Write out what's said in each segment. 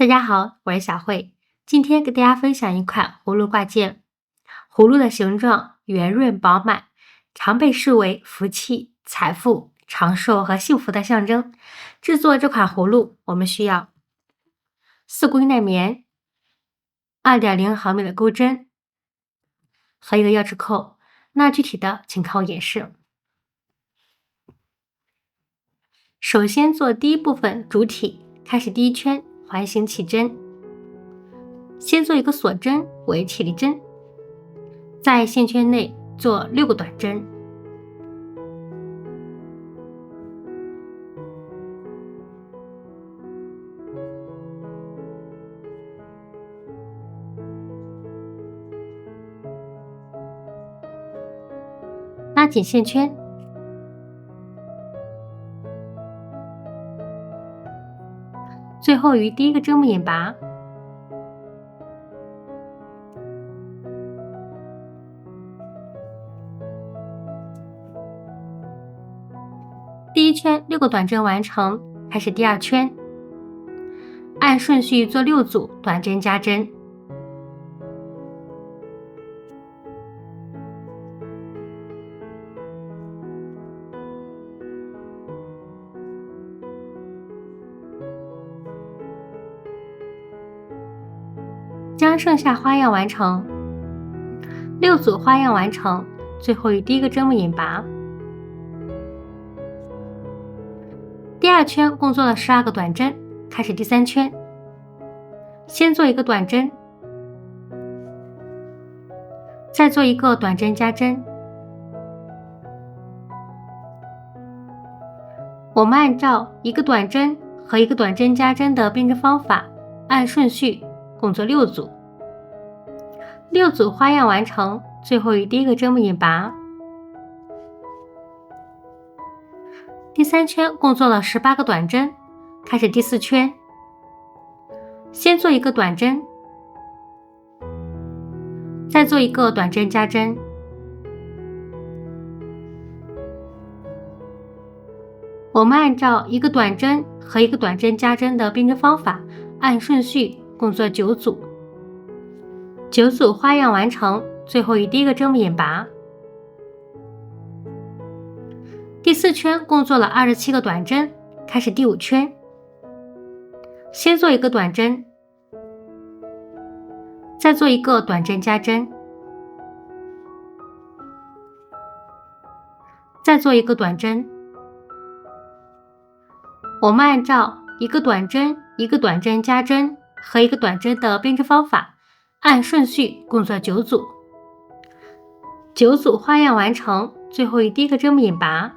大家好，我是小慧，今天给大家分享一款葫芦挂件。葫芦的形状圆润饱满，常被视为福气、财富、长寿和幸福的象征。制作这款葫芦，我们需要4硅耐棉、2.0毫米的钩针和一个钥匙扣。那具体的请看我演示。首先做第一部分主体，开始第一圈环形起针，先做一个锁针为起立针，在线圈内做6个短针，拉紧线圈，最后于第一个针目眼拔，第一圈6个短针完成，开始第二圈，按顺序做6组短针加针。将剩下花样完成，6组花样完成，最后于第一个针目眼拔。第二圈共做了12个短针，开始第3圈，先做一个短针，再做一个短针加针。我们按照一个短针和一个短针加针的编织方法，按顺序共做6组，6组花样完成，最后于第一个针目眼拔。第3圈共做了18个短针，开始第4圈，先做一个短针，再做一个短针加针。我们按照一个短针和一个短针加针的编织方法，按顺序共做9组，9组花样完成，最后于第一个针目眼拔。第4圈共做了27个短针，开始第5圈，先做一个短针，再做一个短针加针，再做一个短针。我们按照一个短针、一个短针加针和一个短针的编织方法，按顺序共做9组，9组花样完成，最后于第一个针目眼拔。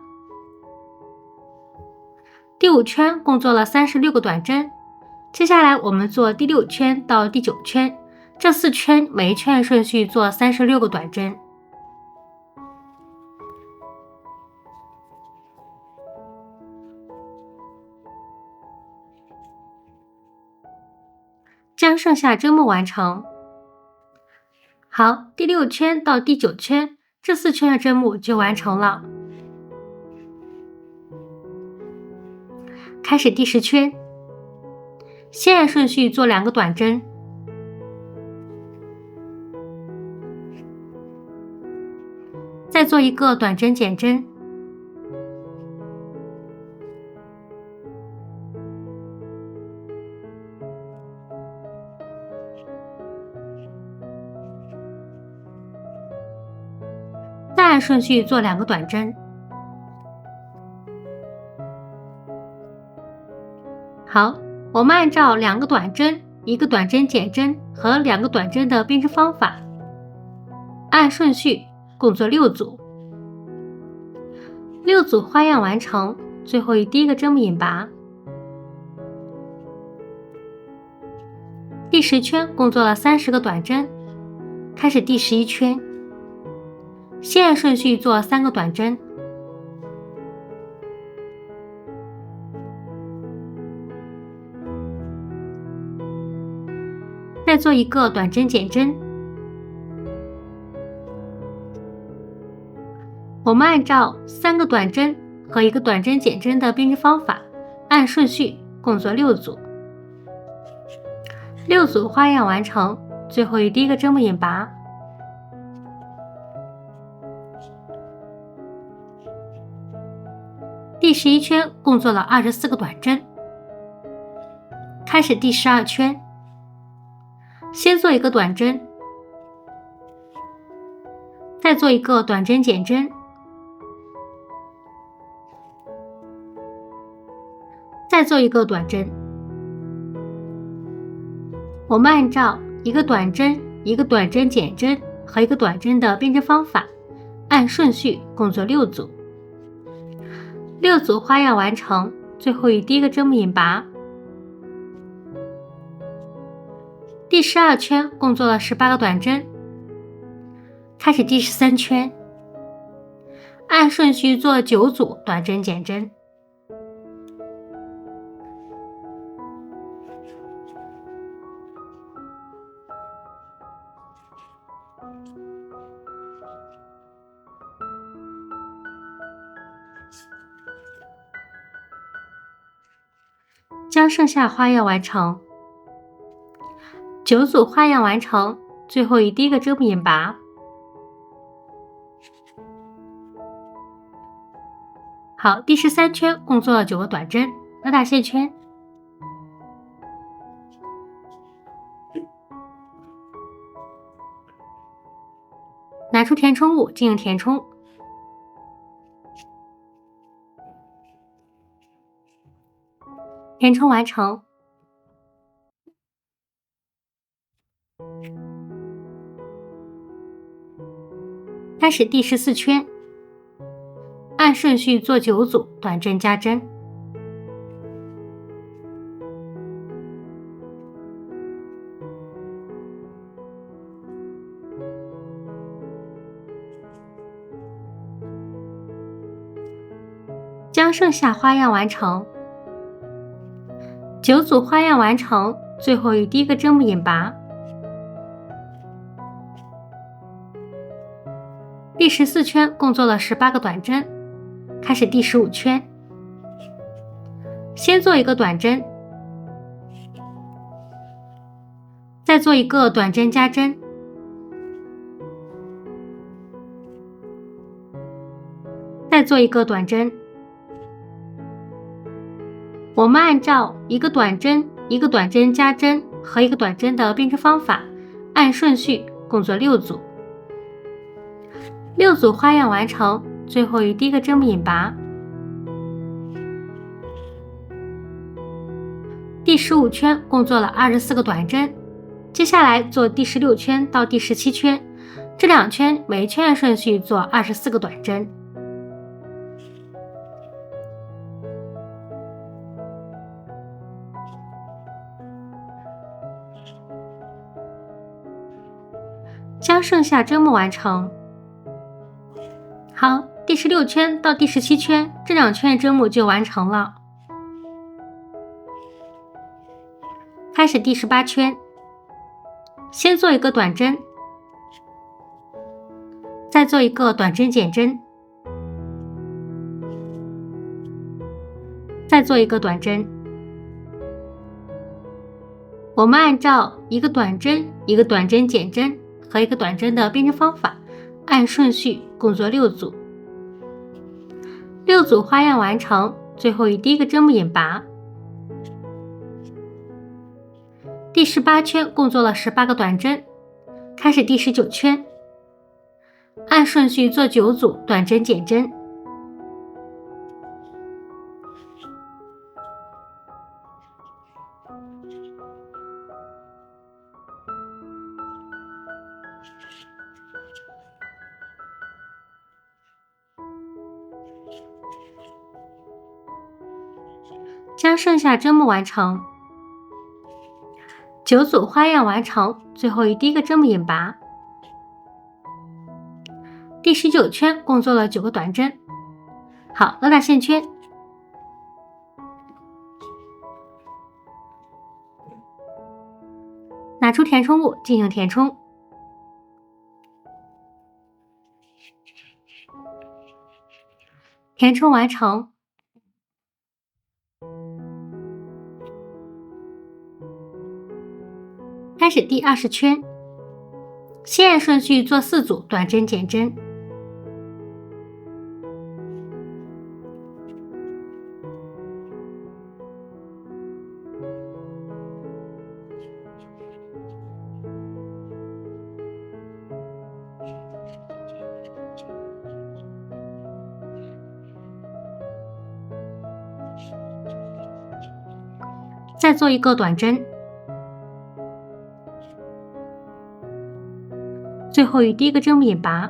第5圈共做了36个短针，接下来我们做第6圈到第9圈，这4圈每一圈的顺序做36个短针。将剩下针目完成。好，第6圈到第9圈，这4圈的针目就完成了。开始第10圈，先按顺序做2个短针，再做一个短针减针，再按顺序做2个短针。好，我们按照2个短针、1个短针减针和2个短针的编织方法，按顺序共做6组，6组花样完成，最后于第一个针目眼拔。第10圈共做了30个短针，开始第11圈，先按顺序做3个短针，再做一个短针减针。我们按照3个短针和1个短针减针的编织方法，按顺序共做6组6组花样完成，最后与第一个针目引拔。第11圈共做了24个短针，开始第12圈，先做一个短针，再做一个短针减针，再做一个短针。我们按照一个短针、一个短针减针和一个短针的编织方法，按顺序共做6组。6组花样完成，最后与第一个针目引拔。第12圈共做了18个短针，开始第13圈，按顺序做9组短针减针。将剩下花样完成，9组花样完成，最后与第一个针目引拔。好，第13圈共做了9个短针，拉大线圈，拿出填充物进行填充。填充完成，开始第14圈，按顺序做9组短针加针，将剩下花样完成，9组花样完成，最后与第一个针目引拔。第14圈共做了18个短针，开始第15圈，先做一个短针，再做一个短针加针，再做一个短针。我们按照一个短针、一个短针加针和一个短针的编织方法，按顺序共做6组。6组花样完成，最后与第一个针目引拔。第15圈共做了24个短针，接下来做第16圈到第17圈，这2圈每一圈按顺序做24个短针。将剩下针目完成。好，第16圈到第17圈，这2圈的针目就完成了。开始第18圈，先做一个短针，再做一个短针减针，再做一个短针。我们按照一个短针、一个短针减针和一个短针的编织方法，按顺序共做6组。6组花样完成，最后与第一个针目引拔。第18圈共做了18个短针，开始第19圈，按顺序做9组短针减针，将剩下针目完成。9组花样完成，最后与第一个针目引拔。第19圈共做了9个短针。好，拉大线圈，拿出填充物进行填充。填充完成。开始第20圈，先按顺序做4组短针减针。再做一个短针，最后与第一个针目引拔。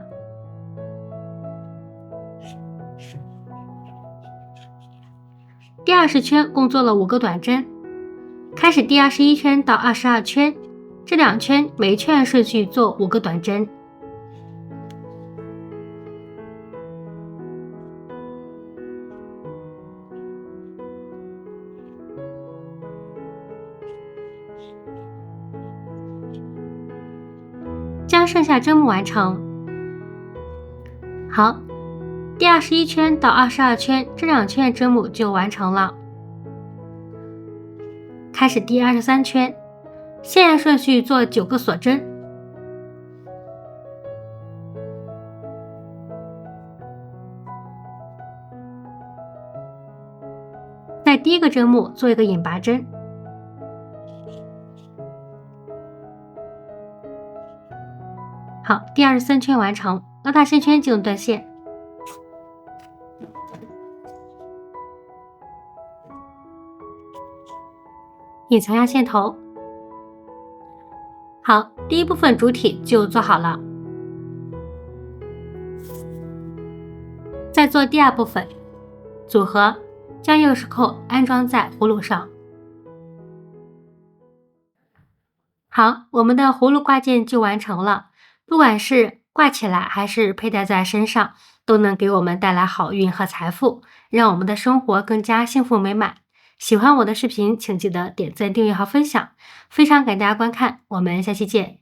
第20圈共做了5个短针，开始第21圈到22圈，这2圈每一圈按顺序做5个短针。将剩下针目完成。好，第21圈到22圈这2圈针目就完成了。开始第23圈，先按顺序做9个锁针，在第一个针目做一个引拔针。好，第23圈完成，拉大线圈进入断线。隐藏压线头。好，第一部分主体就做好了。再做第2部分组合，将钥匙扣安装在葫芦上。好，我们的葫芦挂件就完成了。不管是挂起来还是佩戴在身上，都能给我们带来好运和财富，让我们的生活更加幸福美满。喜欢我的视频，请记得点赞、订阅和分享。非常感谢大家观看，我们下期见。